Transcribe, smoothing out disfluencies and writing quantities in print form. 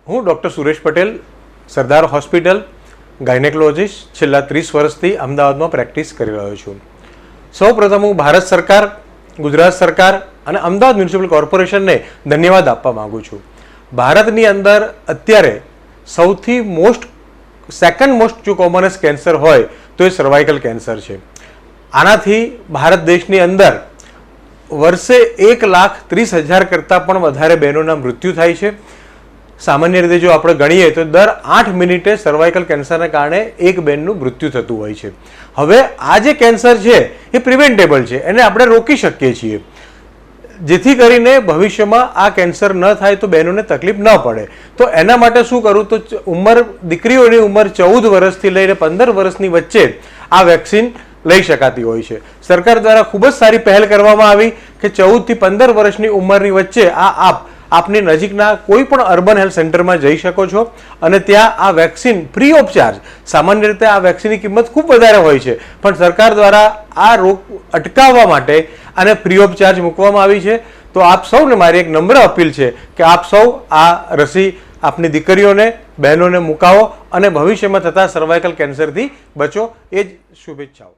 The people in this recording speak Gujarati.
હું ડૉક્ટર સુરેશ પટેલ, સરદાર હોસ્પિટલ ગાયનેકોલોજીસ્ટ, છેલ્લા 30 વર્ષથી અમદાવાદમાં પ્રેક્ટિસ કરી રહ્યો છું. સૌપ્રથમ હું ભારત સરકાર, ગુજરાત સરકાર અને અમદાવાદ મ્યુનિસિપલ કોર્પોરેશનને ધન્યવાદ આપવા માગું છું. ભારતની અંદર અત્યારે સૌથી સેકન્ડ મોસ્ટ જો કોમનેસ્ટ કેન્સર હોય તો એ સર્વાઇકલ કેન્સર છે. આનાથી ભારત દેશની અંદર વર્ષે 1,30,000 કરતાં પણ વધારે બહેનોના મૃત્યુ થાય છે. સામાન્ય રીતે જો આપણે ગણીએ તો દર 8 મિનિટે સર્વાઇકલ કેન્સરને કારણે એક બહેનનું મૃત્યુ થતું હોય છે. હવે આ જે કેન્સર છે એ પ્રિવેન્ટેબલ છે, એને આપણે રોકી શકીએ છીએ, જેથી કરીને ભવિષ્યમાં આ કેન્સર ન થાય તો બહેનોને તકલીફ ન પડે. તો એના માટે શું કરવું, તો દીકરીઓની ઉંમર 14 વર્ષથી લઈને 15 વર્ષની વચ્ચે આ વેક્સિન લઈ શકાતી હોય છે. સરકાર દ્વારા ખૂબ જ સારી પહેલ કરવામાં આવી કે 14 થી 15 વર્ષની ઉંમરની વચ્ચે આપની નજીકના કોઈ પણ અર્બન હેલ્થ સેન્ટરમાં જઈ શકો છો અને ત્યાં આ વેક્સિન ફ્રી ઓફ ચાર્જ, સામાન્ય રીતે આ વેક્સિનની કિંમત ખૂબ વધારે હોય છે, પણ સરકાર દ્વારા આ રોગ અટકાવવા માટે આને ફ્રી ઓફ ચાર્જ મૂકવામાં આવી છે. તો આપ સૌને મારી એક નમ્ર અપીલ છે કે આપ સૌ આ રસી આપની દીકરીઓને, બહેનોને મુકાવો અને ભવિષ્યમાં થતા સર્વાઇકલ કેન્સરથી બચો. એ જ શુભેચ્છાઓ.